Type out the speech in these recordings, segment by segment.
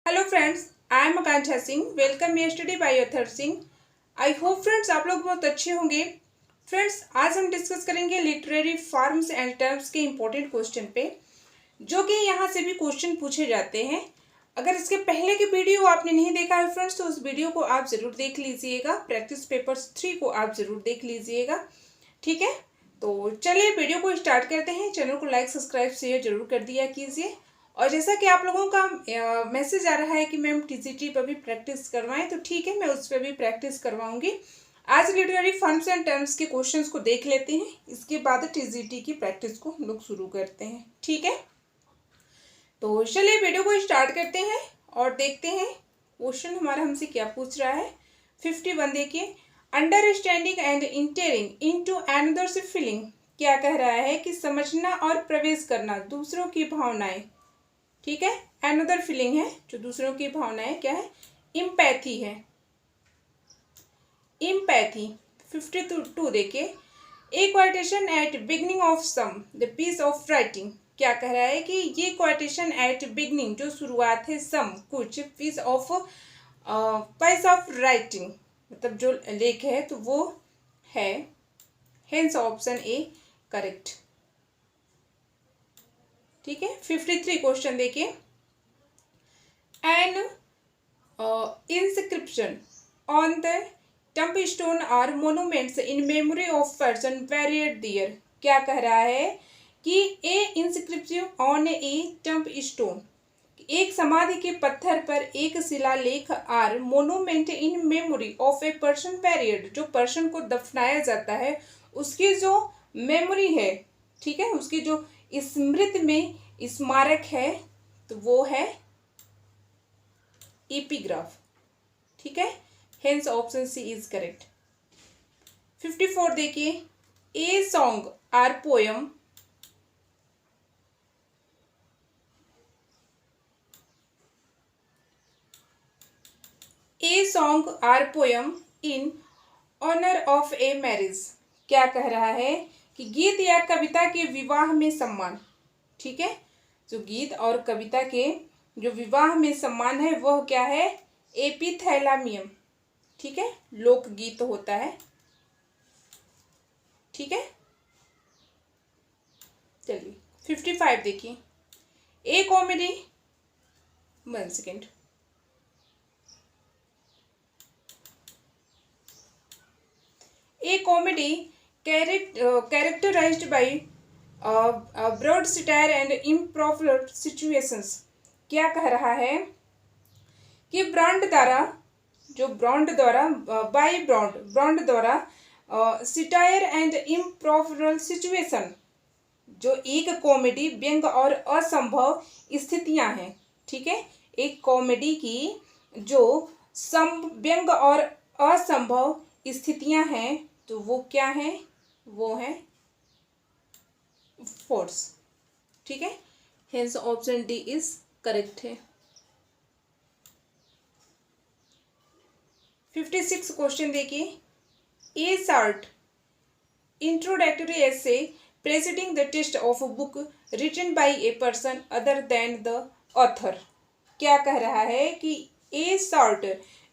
Hello friends, I am Akanksha Singh. Welcome ये study by Athar Singh. I hope friends आप लोग बहुत अच्छे होंगे। फ्रेंड्स, आज हम डिस्कस करेंगे लिटरेरी फॉर्म्स एंड टर्म्स के इम्पोर्टेंट क्वेश्चन पे, जो कि यहाँ से भी क्वेश्चन पूछे जाते हैं। अगर इसके पहले की वीडियो आपने नहीं देखा है फ्रेंड्स, तो उस वीडियो को आप ज़रूर देख लीजिएगा। प्रैक्टिस पेपर्स 3 को आप ज़रूर देख लीजिएगा, ठीक है। तो चलिए वीडियो को स्टार्ट करते हैं। चैनल को लाइक सब्सक्राइब शेयर जरूर कर दिया कीजिए। और जैसा कि आप लोगों का मैसेज आ रहा है कि मैम टीजीटी पर भी प्रैक्टिस करवाएं, तो ठीक है, मैं उस पर भी प्रैक्टिस करवाऊंगी। आज लिटरेरी फॉर्म्स एंड टर्म्स के क्वेश्चंस को देख लेते हैं, इसके बाद टीजीटी की प्रैक्टिस को हम लोग शुरू करते हैं, ठीक है। तो चलिए वीडियो को स्टार्ट करते हैं और देखते हैं क्वेश्चन हमारा हमसे क्या पूछ रहा है। 51 देखिए, understanding and entering into another's feeling. क्या कह रहा है कि समझना और प्रवेश करना दूसरों की भावनाएं, ठीक है। अनदर फीलिंग है जो दूसरों की भावनाएं क्या है, इम्पैथी है। इम्पैथी 52 देखिए, a quotation at beginning of some the piece of writing. क्या कह रहा है कि ये क्वाइटेशन एट बिगनिंग जो शुरुआत है, सम कुछ, पीस ऑफ राइटिंग मतलब जो लेख है, तो वो है, हेंस ऑप्शन ए करेक्ट, ठीक है। 53 क्वेश्चन देखिए, N inscription on the tombstone or monuments in memory of person buried there। क्या कह रहा है कि ए inscription on a tombstone, एक समाधि के पत्थर पर एक शिलालेख, or monument in memory of a person buried, जो पर्सन को दफनाया जाता है उसकी जो मेमोरी है, ठीक है, उसकी जो स्मृति में स्मारक है, तो वो है एपिग्राफ, ठीक है। Hence option C is correct. 54 देखिए, a song or poem, a song or poem in honour of a marriage. क्या कह रहा है कि गीत या कविता के विवाह में सम्मान, ठीक है। जो गीत और कविता के जो विवाह में सम्मान है वह क्या है, एपिथैलामियम, ठीक है, लोकगीत होता है, ठीक है। चलिए 55 देखिए, a comedy, 1 second, a comedy characterized by broad satire and improper situations. क्या कह रहा है कि ब्रांड द्वारा, जो ब्रांड द्वारा, बाय ब्रांड द्वारा सिटायर एंड इम्प्रॉपर सिचुएशन, जो एक कॉमेडी व्यंग और असंभव स्थितियां हैं, ठीक है। एक कॉमेडी की जो व्यंग और असंभव स्थितियां हैं, तो वो क्या है, वो है फोर्स, ठीक है। Hence option D is correct है। 56 क्वेश्चन देखिए, a short introductory essay preceding the test of book written by a person other than the author. क्या कह रहा है कि a short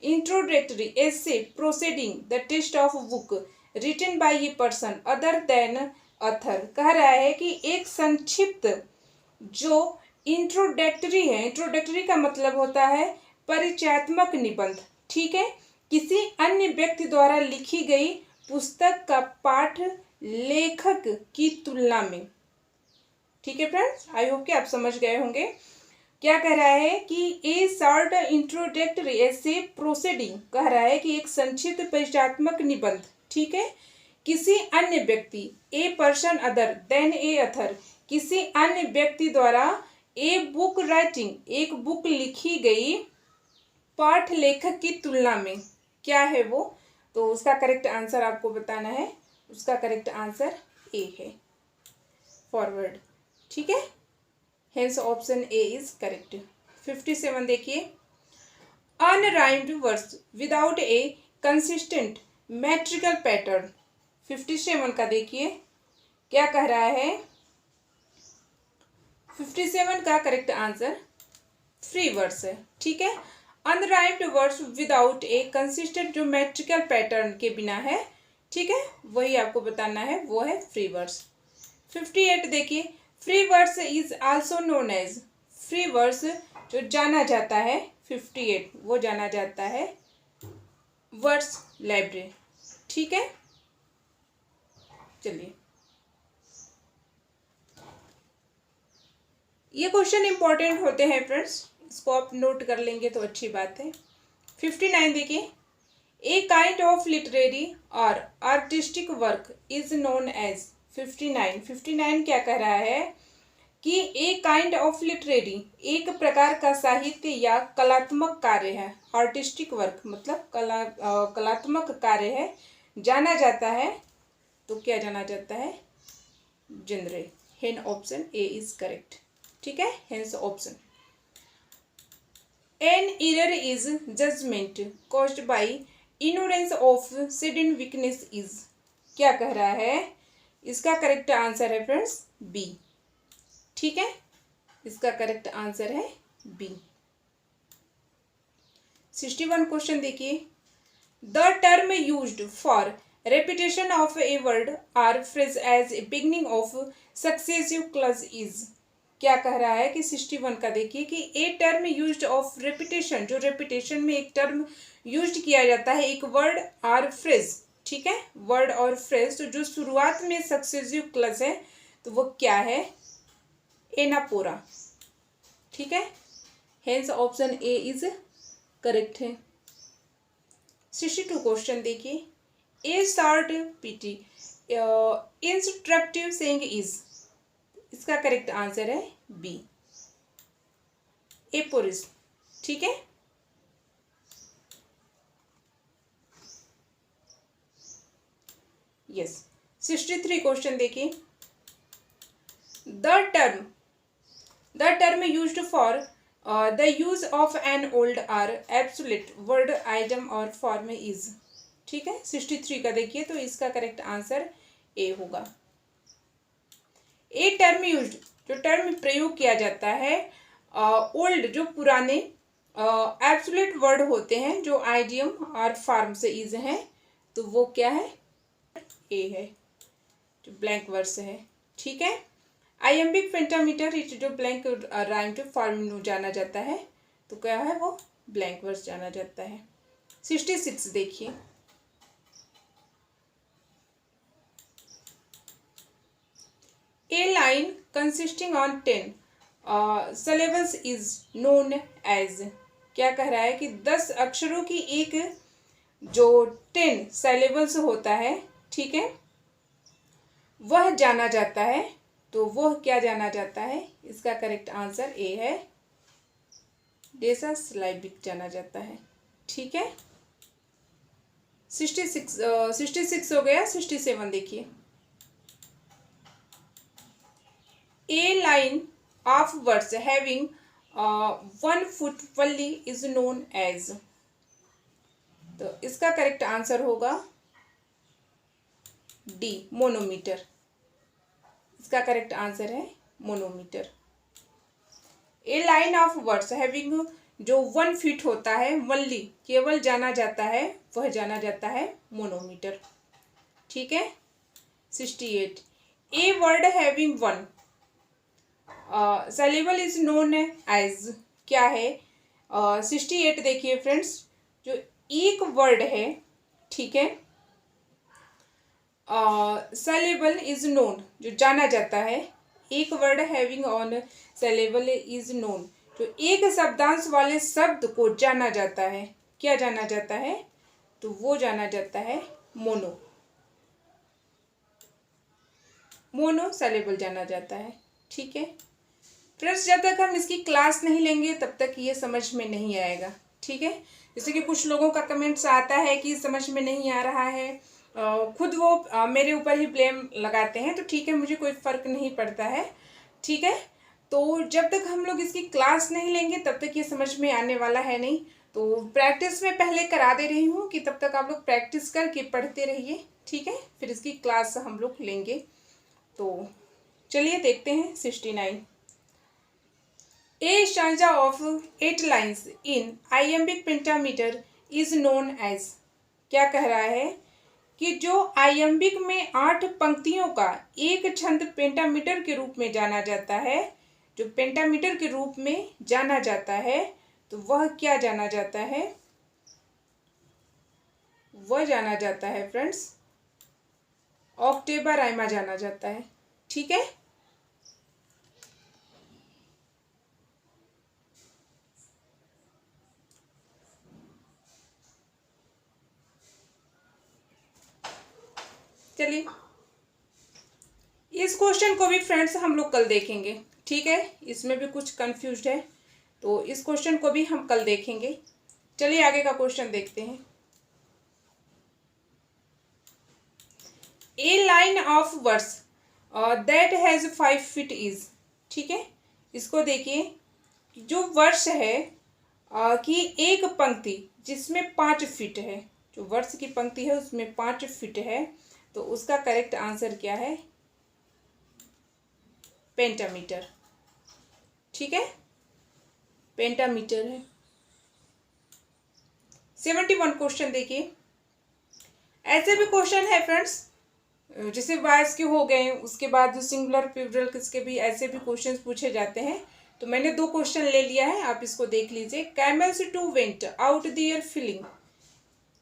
introductory essay proceeding the test of book written by a person other than author. कह रहा है कि एक संक्षिप्त जो इंट्रोडक्टरी है, इंट्रोडक्टरी का मतलब होता है परिचयात्मक निबंध, ठीक है, किसी अन्य व्यक्ति द्वारा लिखी गई पुस्तक का पाठ लेखक की तुलना में, ठीक है फ्रेंड्स। आई होप कि आप समझ गए होंगे। क्या कह रहा है कि a short introductory essay proceeding, कह रहा है कि एक संक्षिप्त परिचयात्मक निबंध, ठीक है, किसी अन्य व्यक्ति, ए पर्सन अदर देन ए अथर, किसी अन्य व्यक्ति द्वारा, ए बुक राइटिंग, एक बुक लिखी गई, पाठ लेखक की तुलना में, क्या है वो, तो उसका करेक्ट आंसर आपको बताना है। उसका करेक्ट आंसर ए है, फॉरवर्ड, ठीक है। Hence option A is correct. 57 देखिए, अनराइम्ड वर्ड्स विदाउट ए कंसिस्टेंट मैट्रिकल पैटर्न। 57 का देखिए क्या कह रहा है, 57 का करेक्ट आंसर फ्री वर्ड्स है, ठीक है। अनराइम्ड वर्ड्स विदाउट ए कंसिस्टेंट ज्योमेट्रिकल पैटर्न के बिना है, ठीक है, वही आपको बताना है, वो है फ्री वर्ड्स। 58 देखिए, free words is also known as, free words जो जाना जाता है 58 वो जाना जाता है वर्ड्स लाइब्रेरी, ठीक है। चलिए, ये क्वेश्चन इंपॉर्टेंट होते हैं फ्रेंड्स, इसको आप नोट कर लेंगे तो अच्छी बात है। 59 देखिए, ए काइंड ऑफ लिटरेरी और artistic work is known as. 59 क्या कह रहा है कि ए काइंड ऑफ लिटरेरी एक प्रकार का साहित्य या कलात्मक कार्य है, आर्टिस्टिक वर्क मतलब कलात्मक कार्य है, जाना जाता है, तो क्या जाना जाता है, जेनरे। हेन ऑप्शन ए इज करेक्ट, ठीक है, hence option. An error is judgement caused by ignorance of sudden weakness is, क्या कह रहा है, इसका करेक्ट आंसर है फ्रेंड्स बी, ठीक है, इसका करेक्ट आंसर है बी। 61 क्वेश्चन देखिए, the term used for repetition of a word or phrase as a beginning of successive clause is, क्या कह रहा है कि 61 का देखिए कि a term used of repetition, जो रेपिटेशन में एक टर्म यूज्ड किया जाता है एक वर्ड और फ्रेज, ठीक है, वर्ड और फ्रेज, तो जो शुरुआत में सक्सेसिव क्लज है तो वो क्या है, एनापोरा, ठीक है, hence option A is correct है। 62 क्वेश्चन देखिए, a short pithy instructive saying is, इसका करेक्ट आंसर है बी, एपोरिस, ठीक है। यस। 63 क्वेश्चन देखिए, the term used for the use of an old or absolute word item और form is, ठीक है। 63 का देखिए तो इसका करेक्ट आंसर ए होगा। ए टर्म यूज्ड, जो टर्म प्रयोग किया जाता है ओल्ड, जो पुराने एब्सोल्यूट वर्ड होते हैं जो आइडियम और फॉर्म से इज हैं, तो वो क्या है, ए है, जो ब्लैंक वर्ड से है, ठीक है। आइएम्बिक पेंटामीटर इट जो ब्लैंक राइम टू फॉर्म जाना जाता है, तो क्या है वो ब्लैंक वर्ड जाना जाता है। 66 देखिए, A line consisting on 10 syllables is known as, क्या कह रहा है कि 10 अक्षरों की एक जो 10 syllables होता है, ठीक है, वह जाना जाता है, तो वह क्या जाना जाता है, इसका करेक्ट आंसर ए है, डेसासिलाबिक जाना जाता है, ठीक है। 66 हो गया। 67 देखिए, A line of words having 1 foot only is known as, तो इसका करेक्ट आंसर होगा डी, मोनोमीटर, इसका करेक्ट आंसर है manometer. A line of words having, जो 1 फीट होता है, वनली केवल जाना जाता है, वह जाना जाता है मोनोमीटर, ठीक है। 68 a word having 1 syllable is known as, क्या है, 68 देखिए फ्रेंड्स, जो एक वर्ड है, ठीक है, syllable इज नोन, जो जाना जाता है, एक word having on syllable is known, जो एक शब्दांश वाले शब्द को जाना जाता है, क्या जाना जाता है, तो वो जाना जाता है मोनो syllable जाना जाता है, ठीक है फ्रेंड्स। जब तक हम इसकी क्लास नहीं लेंगे तब तक ये समझ में नहीं आएगा, ठीक है। जैसे कि कुछ लोगों का कमेंट्स आता है कि समझ में नहीं आ रहा है, खुद वो मेरे ऊपर ही ब्लेम लगाते हैं, तो ठीक है, मुझे कोई फ़र्क नहीं पड़ता है, ठीक है। तो जब तक हम लोग इसकी क्लास नहीं लेंगे तब तक ये समझ में आने वाला है नहीं, तो प्रैक्टिस में पहले करा दे रही हूँ कि तब तक आप लोग प्रैक्टिस करके पढ़ते रहिए, ठीक है, फिर इसकी क्लास हम लोग लेंगे। तो चलिए देखते हैं 69। A stanza of 8 lines in iambic pentameter is known as. क्या कह रहा है कि जो आइएम्बिक में 8 पंक्तियों का एक छंद पेंटामीटर के रूप में जाना जाता है, जो पेंटामीटर के रूप में जाना जाता है, तो वह क्या जाना जाता है? वह जाना जाता है फ्रेंड्स ऑक्टेवा राइमा जाना जाता है। ठीक है, चलिए इस क्वेश्चन को भी फ्रेंड्स हम लोग कल देखेंगे। ठीक है, इसमें भी कुछ कंफ्यूज्ड है, तो इस क्वेश्चन को भी हम कल देखेंगे। चलिए आगे का क्वेश्चन देखते हैं। A line of verse that has 5 feet is. ठीक है, इसको देखिए, जो वर्ष है कि एक पंक्ति जिसमें 5 फीट है, जो वर्ष की पंक्ति है उसमें 5 फीट है, तो उसका करेक्ट आंसर क्या है? पेंटामीटर। ठीक है, पेंटामीटर है। 71 क्वेश्चन देखिए। ऐसे भी क्वेश्चन है फ्रेंड्स, जैसे वाइस के हो गए, उसके बाद जो सिंगुलर प्लूरल किसके भी ऐसे भी क्वेश्चन पूछे जाते हैं। तो मैंने 2 क्वेश्चन ले लिया है, आप इसको देख लीजिए। Camels too vent out their feeling.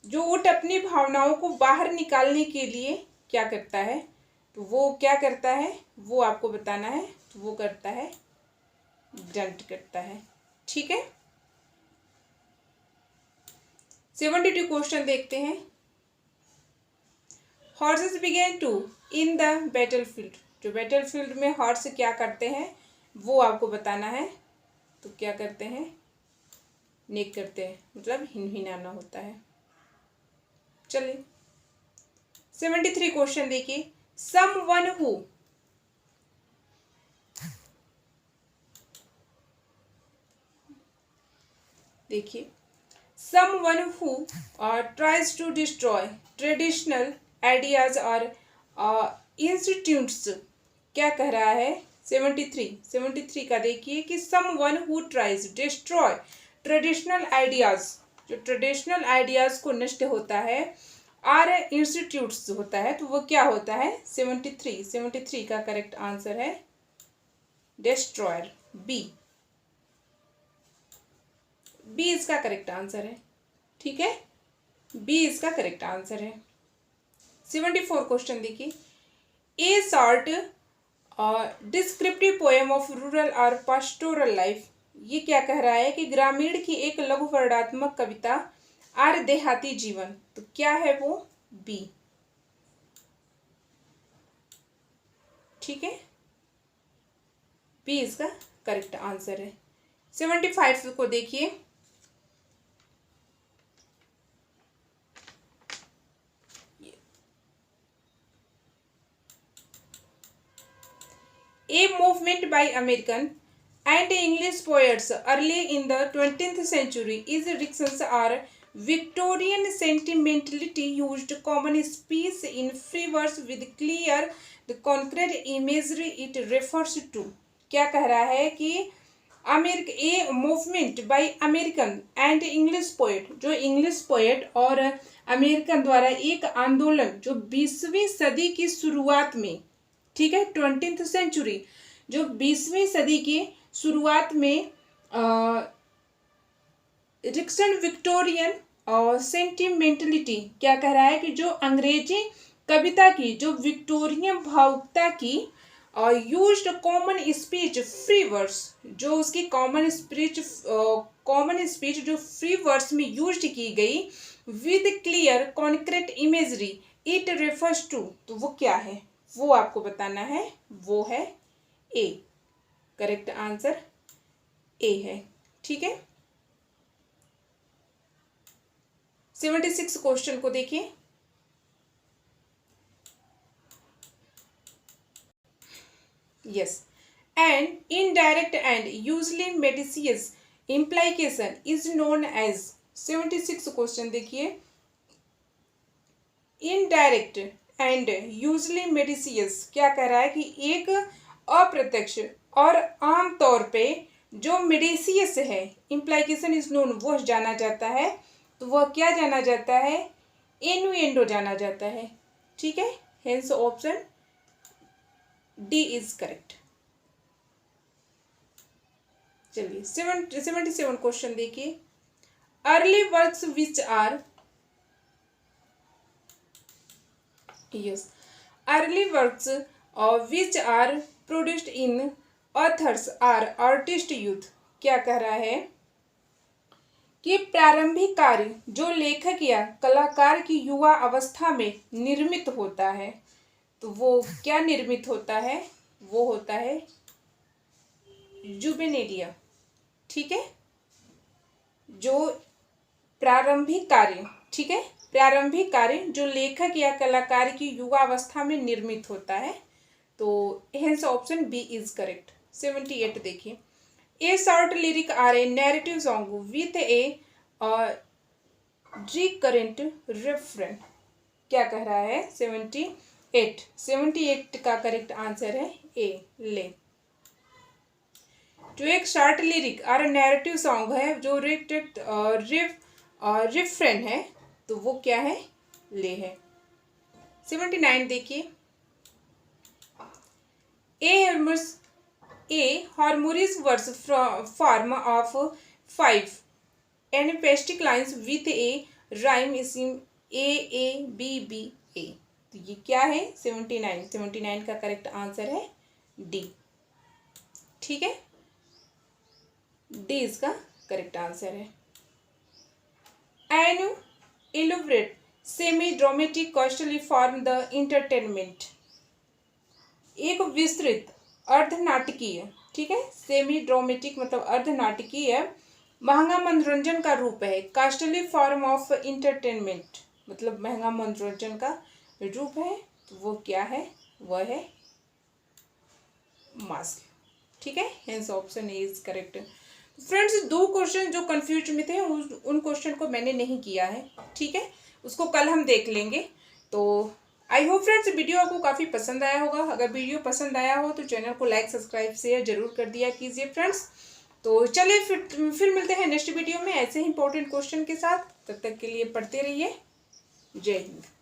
जो ऊँट अपनी भावनाओं को बाहर निकालने के लिए क्या करता है, तो वो क्या करता है वो आपको बताना है। तो वो करता है जंट करता है। ठीक है, 72 क्वेश्चन देखते हैं। Horses begin to in the battle field. जो बैटल फील्ड में हॉर्स क्या करते हैं वो आपको बताना है। तो क्या करते हैं? नेक करते हैं, मतलब हिनहिनाना होता है। चलिए 73 क्वेश्चन देखिए। समवन हु, देखिए, someone who tries to destroy traditional ideas or institutes। क्या कह रहा है? 73 का देखिए कि someone who tries destroy traditional ideas, जो ट्रेडिशनल आइडियाज को नष्ट होता है, आर इंस्टीट्यूट्स होता है, तो वो क्या होता है? 73 का करेक्ट आंसर है डिस्ट्रॉयर, बी इसका करेक्ट आंसर है। ठीक है, बी इसका करेक्ट आंसर है। 74 क्वेश्चन देखिए। A short descriptive poem of rural और पास्टोरल लाइफ। ये क्या कह रहा है कि ग्रामीण की एक लघु वर्णनात्मक कविता आर देहाती जीवन। तो क्या है वो? बी। ठीक है, बी इसका करेक्ट आंसर है। 75 को देखिए। A movement by American and English poets early in the 20th century is dictions or Victorian sentimentality used common speech in free verse with clear the concrete imagery it refers to। क्या कह रहा है कि a movement by American and English poet, जो English poet और American द्वारा एक आंदोलन जो 20वीं सदी की शुरुआत में, ठीक है, 20th सेंचुरी, जो 20वीं सदी की शुरुआत में रिक्सन विक्टोरियन और सेंटिमेंटलिटी, क्या कह रहा है कि जो अंग्रेजी कविता की जो विक्टोरियन भावुकता की used common speech free verse, जो उसकी कॉमन स्पीच जो फ्री वर्स में यूज्ड की गई with clear concrete imagery it refers to. तो वो क्या है वो आपको बताना है। वो है ए, करेक्ट आंसर ए है। ठीक है, 76 क्वेश्चन को देखिए। Yes, and indirect and usually malicious implication is known as. 76 question देखिए। इनडायरेक्ट एंड यूजली मेडिसियस क्या कह रहा है कि एक अप्रत्यक्ष और आमतौर पे जो मिडेसियस है, इम्प्लाइकेशन इज नोन, वो जाना जाता है, तो वह क्या जाना जाता है, इनुएंडो जाना जाता है। ठीक है, hence option D is correct. चलिए 77 क्वेश्चन देखिए। Early works which are, yes, early works which are produced in authors are artist youth। क्या कह रहा है कि प्रारंभिक कार्य जो लेखक या कलाकार की युवा अवस्था में निर्मित होता है, तो वो क्या निर्मित होता है, वो होता है जुवेनेलिया। ठीक है, जो प्रारंभिक कार्य, ठीक है, प्रारंभिक कार्य जो लेखक या कलाकार की युवावस्था में निर्मित होता है, तो hence option B is correct. 78 देखिए। A short lyric or a narrative song with a recurrent reference. क्या कह रहा है, 78 का करेक्ट आंसर है ए, ले। जो एक शॉर्ट लिरिक और नैरेटिव सॉन्ग है जो रिफ्रेन है, तो वो क्या है, ले है। 79 देखिए। A harmonious verse form of 5 anapestic lines with a rhyme scheme A B B A. तो ये क्या है, 79 का करेक्ट आंसर है डी। ठीक है, डी इसका करेक्ट आंसर है। An elaborate semi dramatic costly form the entertainment. एक विस्तृत अर्धनाटकीय, ठीक है, सेमी ड्रामेटिक मतलब अर्धनाटकीय महंगा मनोरंजन का रूप है। कॉस्टली फॉर्म ऑफ इंटरटेनमेंट मतलब महंगा मनोरंजन का रूप है, तो वो क्या है, वह है मास्क। ठीक है, hence option A is correct. Friends, 2 question जो कंफ्यूज में थे उन क्वेश्चन को मैंने नहीं किया है। ठीक है, उसको कल हम देख लेंगे। तो आई होप फ्रेंड्स वीडियो आपको काफ़ी पसंद आया होगा। अगर वीडियो पसंद आया हो तो चैनल को लाइक सब्सक्राइब शेयर जरूर कर दिया कीजिए फ्रेंड्स। तो चलिए फिर मिलते हैं नेक्स्ट वीडियो में ऐसे ही इंपॉर्टेंट क्वेश्चन के साथ। तब तक के लिए पढ़ते रहिए। जय हिंद।